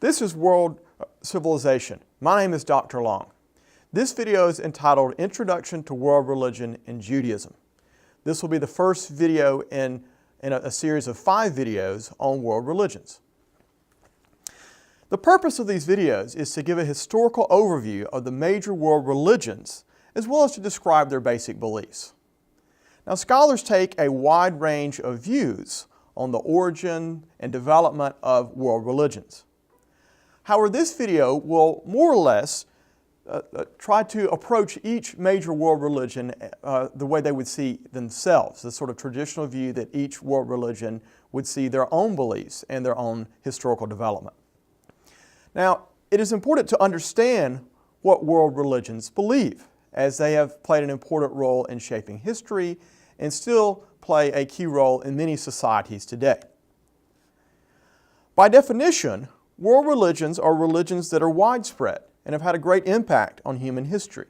This is World Civilization. My name is Dr. Long. This video is entitled Introduction to World Religion and Judaism. This will be the first video in a series of 5 videos on world religions. The purpose of these videos is to give a historical overview of the major world religions as well as to describe their basic beliefs. Now, scholars take a wide range of views on the origin and development of world religions. However, this video will more or less try to approach each major world religion the way they would see themselves, the sort of traditional view that each world religion would see their own beliefs and their own historical development. Now, it is important to understand what world religions believe, as they have played an important role in shaping history and still play a key role in many societies today. By definition, world religions are religions that are widespread and have had a great impact on human history.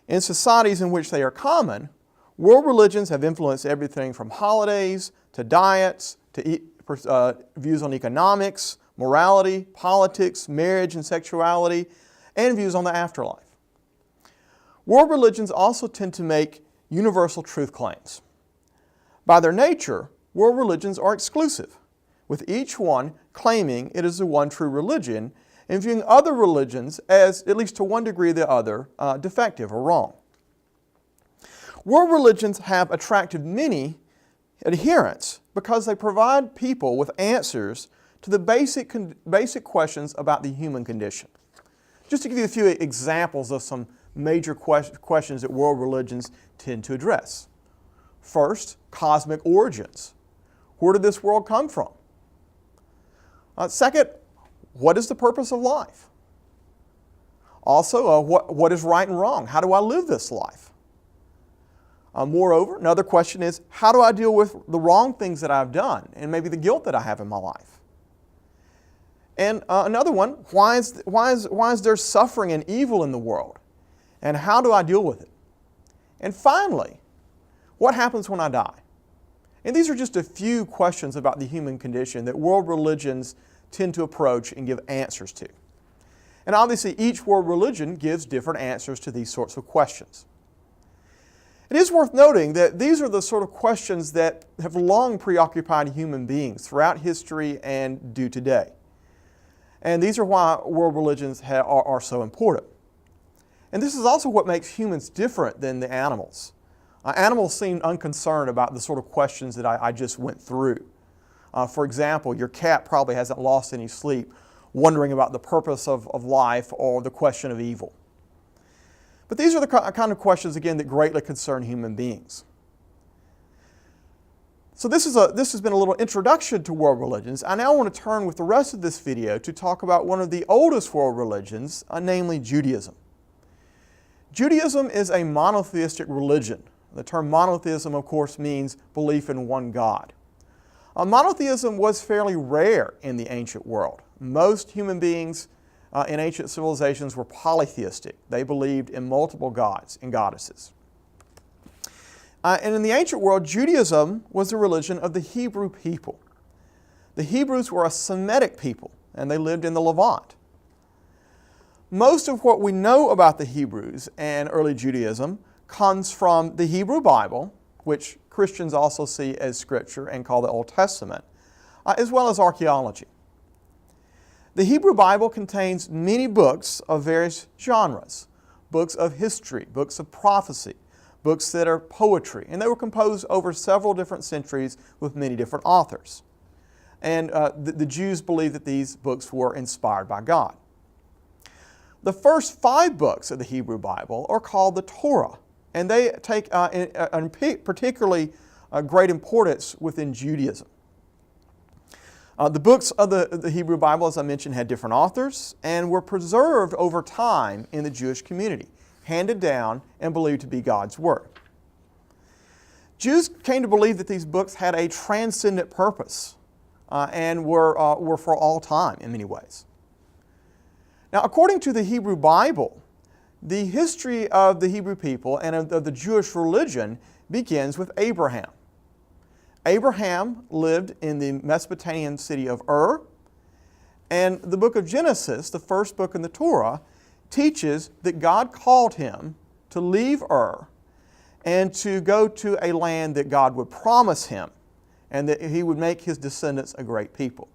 In societies in which they are common, world religions have influenced everything from holidays to diets to views on economics, morality, politics, marriage and sexuality, and views on the afterlife. World religions also tend to make universal truth claims. By their nature, world religions are exclusive, with each one claiming it is the one true religion and viewing other religions as, at least to one degree or the other, defective or wrong. World religions have attracted many adherents because they provide people with answers to the basic questions about the human condition. Just to give you a few examples of some major questions that world religions tend to address. First, cosmic origins. Where did this world come from? Second, what is the purpose of life? Also, what is right and wrong? How do I live this life? Moreover, another question is, how do I deal with the wrong things that I've done and maybe the guilt that I have in my life? And another one, why is there suffering and evil in the world? And how do I deal with it? And finally, what happens when I die? And these are just a few questions about the human condition that world religions tend to approach and give answers to. And obviously, each world religion gives different answers to these sorts of questions. It is worth noting that these are the sort of questions that have long preoccupied human beings throughout history and do today. And these are why world religions are so important. And this is also what makes humans different than the animals. Animals seem unconcerned about the sort of questions that I just went through. For example, your cat probably hasn't lost any sleep wondering about the purpose of life or the question of evil. But these are the kind of questions, again, that greatly concern human beings. So this has been a little introduction to world religions. I now want to turn with the rest of this video to talk about one of the oldest world religions, namely Judaism. Judaism is a monotheistic religion. The term monotheism, of course, means belief in one God. Monotheism was fairly rare in the ancient world. Most human beings in ancient civilizations were polytheistic. They believed in multiple gods and goddesses. And in the ancient world, Judaism was the religion of the Hebrew people. The Hebrews were a Semitic people, and they lived in the Levant. Most of what we know about the Hebrews and early Judaism comes from the Hebrew Bible, which Christians also see as Scripture and call the Old Testament, as well as archaeology. The Hebrew Bible contains many books of various genres, books of history, books of prophecy, books that are poetry, and they were composed over several different centuries with many different authors. And the Jews believe that these books were inspired by God. The first 5 books of the Hebrew Bible are called the Torah, and they take particularly great importance within Judaism. The books of the Hebrew Bible, as I mentioned, had different authors and were preserved over time in the Jewish community, handed down and believed to be God's Word. Jews came to believe that these books had a transcendent purpose and were for all time in many ways. Now, according to the Hebrew Bible, the history of the Hebrew people and of the Jewish religion begins with Abraham. Abraham lived in the Mesopotamian city of Ur, And the book of Genesis, the first book in the Torah, teaches that God called him to leave Ur and to go to a land that God would promise him, and that he would make his descendants a great people.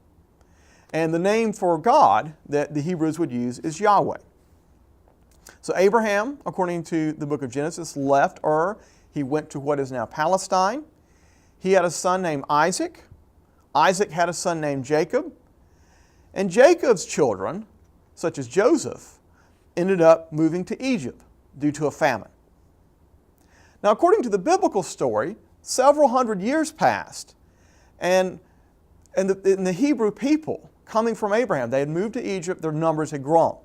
And the name for God that the Hebrews would use is Yahweh. So Abraham, according to the book of Genesis, left Ur. He went to what is now Palestine. He had a son named Isaac. Isaac had a son named Jacob. And Jacob's children, such as Joseph, ended up moving to Egypt due to a famine. Now, according to the biblical story, several hundred years passed, and the Hebrew people coming from Abraham, they had moved to Egypt, their numbers had grown.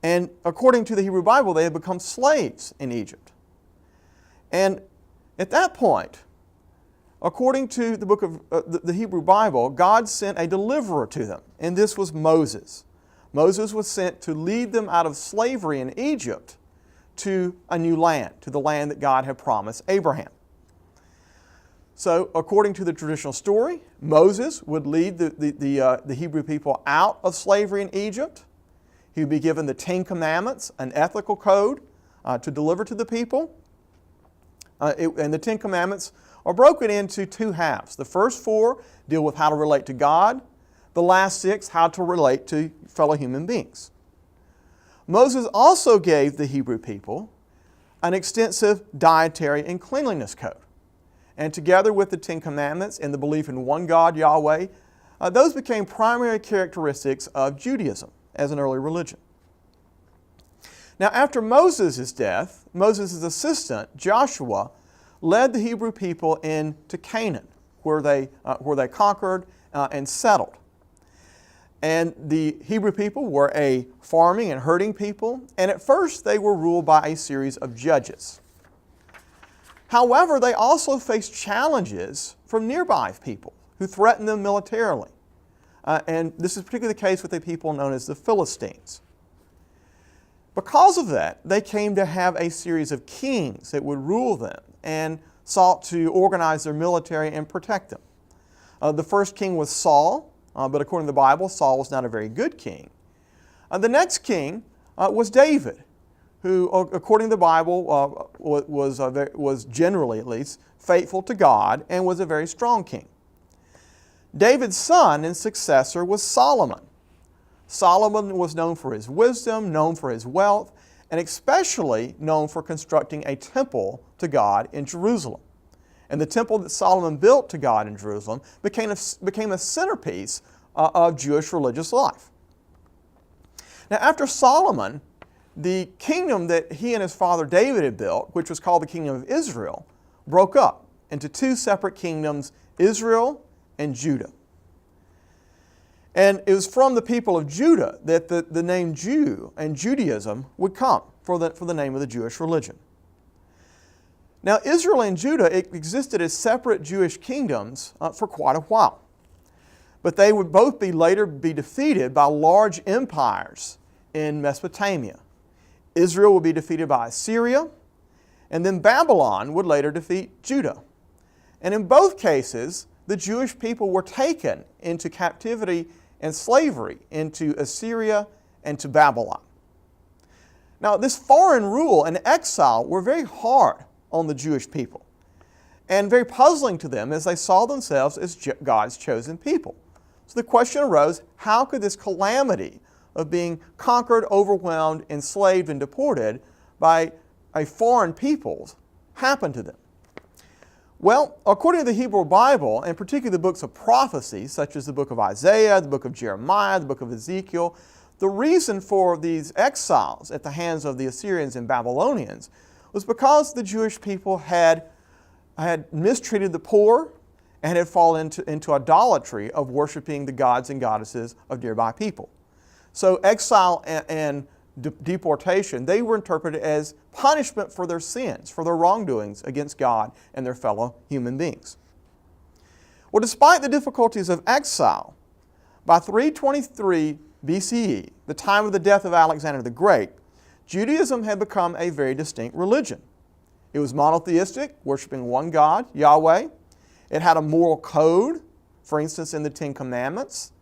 And according to the Hebrew Bible, they had become slaves in Egypt. And at that point, according to the book of the Hebrew Bible, God sent a deliverer to them, and this was Moses. Moses was sent to lead them out of slavery in Egypt to a new land, to the land that God had promised Abraham. So, according to the traditional story, Moses would lead the Hebrew people out of slavery in Egypt. He would be given the Ten Commandments, an ethical code to deliver to the people. And the Ten Commandments are broken into two halves. The first four deal with how to relate to God. The last six, how to relate to fellow human beings. Moses also gave the Hebrew people an extensive dietary and cleanliness code. And together with the Ten Commandments and the belief in one God, Yahweh, those became primary characteristics of Judaism as an early religion. Now, after Moses' death, Moses' assistant, Joshua, led the Hebrew people into Canaan, where they conquered and settled. And the Hebrew people were a farming and herding people, and at first they were ruled by a series of judges. However, they also faced challenges from nearby people who threatened them militarily. And this is particularly the case with the people known as the Philistines. Because of that, they came to have a series of kings that would rule them and sought to organize their military and protect them. The first king was Saul, but according to the Bible, Saul was not a very good king. The next king was David, who, according to the Bible, was generally, at least, faithful to God and was a very strong king. David's son and successor was Solomon. Solomon was known for his wisdom, known for his wealth, and especially known for constructing a temple to God in Jerusalem. And the temple that Solomon built to God in Jerusalem became a centerpiece of Jewish religious life. Now, after Solomon, the kingdom that he and his father David had built, which was called the kingdom of Israel, broke up into two separate kingdoms, Israel and Judah. And it was from the people of Judah that the name Jew and Judaism would come for the name of the Jewish religion. Now, Israel and Judah existed as separate Jewish kingdoms for quite a while. But they would both later be defeated by large empires in Mesopotamia. Israel would be defeated by Assyria, and then Babylon would later defeat Judah. And in both cases, the Jewish people were taken into captivity and slavery into Assyria and to Babylon. Now, this foreign rule and exile were very hard on the Jewish people and very puzzling to them as they saw themselves as God's chosen people. So the question arose, how could this calamity of being conquered, overwhelmed, enslaved, and deported by a foreign people happen to them? Well, according to the Hebrew Bible, and particularly the books of prophecy, such as the book of Isaiah, the book of Jeremiah, the book of Ezekiel, the reason for these exiles at the hands of the Assyrians and Babylonians was because the Jewish people had mistreated the poor and had fallen into idolatry of worshiping the gods and goddesses of nearby people. So exile and deportation, they were interpreted as punishment for their sins, for their wrongdoings against God and their fellow human beings. Well, despite the difficulties of exile, by 323 BCE, the time of the death of Alexander the Great, Judaism had become a very distinct religion. It was monotheistic, worshiping one God, Yahweh. It had a moral code, for instance, in the Ten Commandments.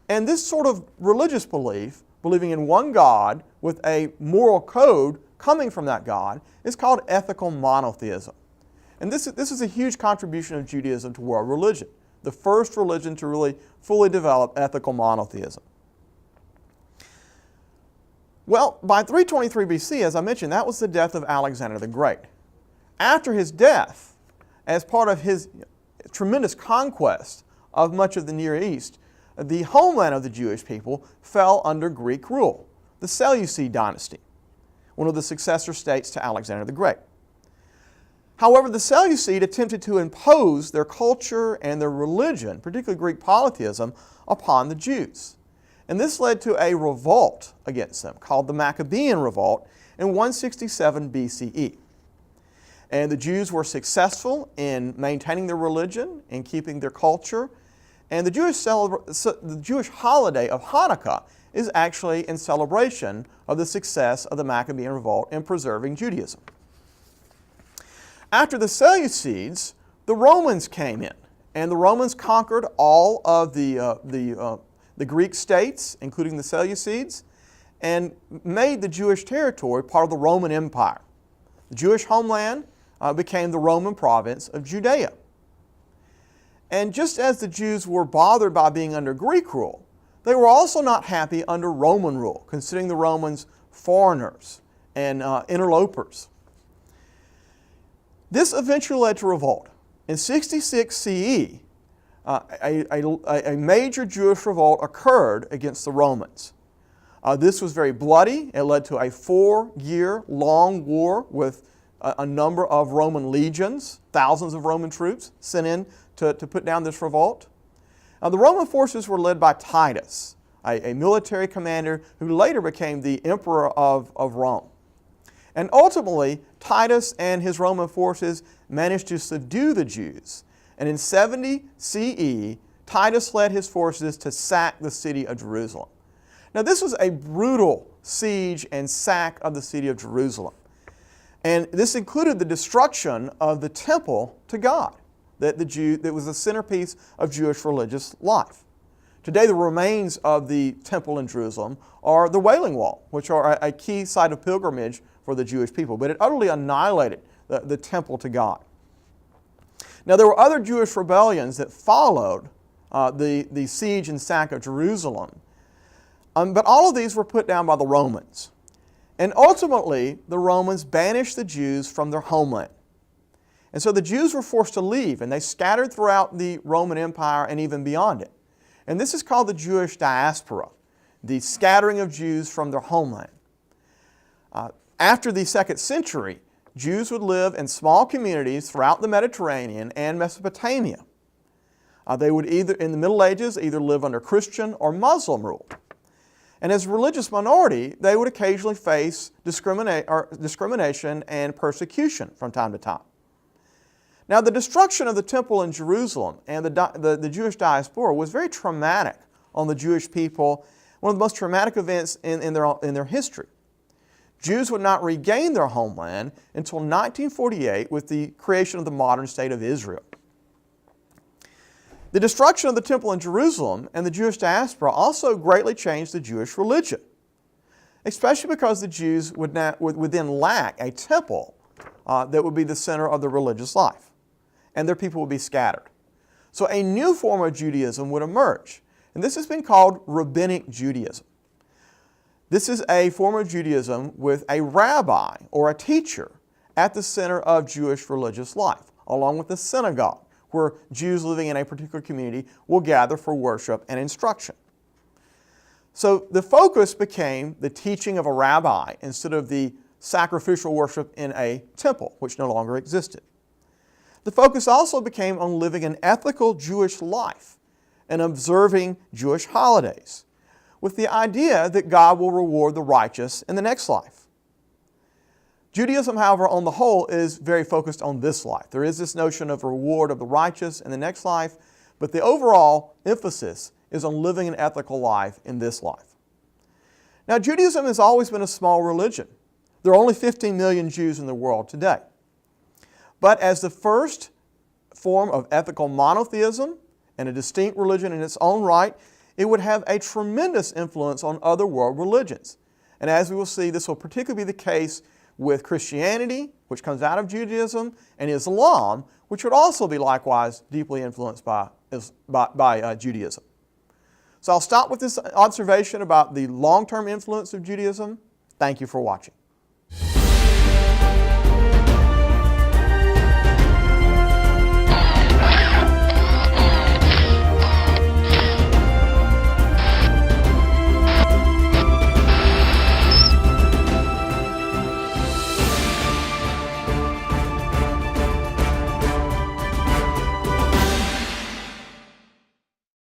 And this sort of religious belief, believing in one God with a moral code coming from that God, is called ethical monotheism. And this is a huge contribution of Judaism to world religion, the first religion to really fully develop ethical monotheism. Well, by 323 BC, as I mentioned, that was the death of Alexander the Great. After his death, as part of his tremendous conquest of much of the Near East, the homeland of the Jewish people fell under Greek rule, the Seleucid dynasty, one of the successor states to Alexander the Great. However, the Seleucid attempted to impose their culture and their religion, particularly Greek polytheism, upon the Jews. And this led to a revolt against them called the Maccabean Revolt in 167 BCE. And the Jews were successful in maintaining their religion and keeping their culture. And the Jewish holiday of Hanukkah is actually in celebration of the success of the Maccabean Revolt in preserving Judaism. After the Seleucids, the Romans came in, and the Romans conquered all of the Greek states, including the Seleucids, and made the Jewish territory part of the Roman Empire. The Jewish homeland became the Roman province of Judea. And just as the Jews were bothered by being under Greek rule, they were also not happy under Roman rule, considering the Romans foreigners and interlopers. This eventually led to revolt. In 66 CE, a major Jewish revolt occurred against the Romans. This was very bloody. It led to a 4-year-long war with a number of Roman legions, thousands of Roman troops sent in to put down this revolt. The Roman forces were led by Titus, a military commander who later became the emperor of Rome. And ultimately, Titus and his Roman forces managed to subdue the Jews. And in 70 CE, Titus led his forces to sack the city of Jerusalem. Now, this was a brutal siege and sack of the city of Jerusalem. And this included the destruction of the temple to God, that was the centerpiece of Jewish religious life. Today, the remains of the temple in Jerusalem are the Wailing Wall, which are a key site of pilgrimage for the Jewish people. But it utterly annihilated the temple to God. Now, there were other Jewish rebellions that followed the siege and sack of Jerusalem. But all of these were put down by the Romans. And ultimately, the Romans banished the Jews from their homeland. And so the Jews were forced to leave, and they scattered throughout the Roman Empire and even beyond it. And this is called the Jewish diaspora, the scattering of Jews from their homeland. After the 2nd century, Jews would live in small communities throughout the Mediterranean and Mesopotamia. They would in the Middle Ages, either live under Christian or Muslim rule. And as a religious minority, they would occasionally face discrimination and persecution from time to time. Now, the destruction of the temple in Jerusalem and the Jewish diaspora was very traumatic on the Jewish people, one of the most traumatic events in their history. Jews would not regain their homeland until 1948 with the creation of the modern state of Israel. The destruction of the temple in Jerusalem and the Jewish diaspora also greatly changed the Jewish religion, especially because the Jews would then lack a temple that would be the center of their religious life, and their people would be scattered. So a new form of Judaism would emerge, and this has been called Rabbinic Judaism. This is a form of Judaism with a rabbi or a teacher at the center of Jewish religious life, along with the synagogue, where Jews living in a particular community will gather for worship and instruction. So the focus became the teaching of a rabbi instead of the sacrificial worship in a temple, which no longer existed. The focus also became on living an ethical Jewish life and observing Jewish holidays, with the idea that God will reward the righteous in the next life. Judaism, however, on the whole, is very focused on this life. There is this notion of reward of the righteous in the next life, but the overall emphasis is on living an ethical life in this life. Now, Judaism has always been a small religion. There are only 15 million Jews in the world today. But as the first form of ethical monotheism and a distinct religion in its own right, it would have a tremendous influence on other world religions. And as we will see, this will particularly be the case with Christianity, which comes out of Judaism, and Islam, which would also be likewise deeply influenced by Judaism. So I'll stop with this observation about the long-term influence of Judaism. Thank you for watching.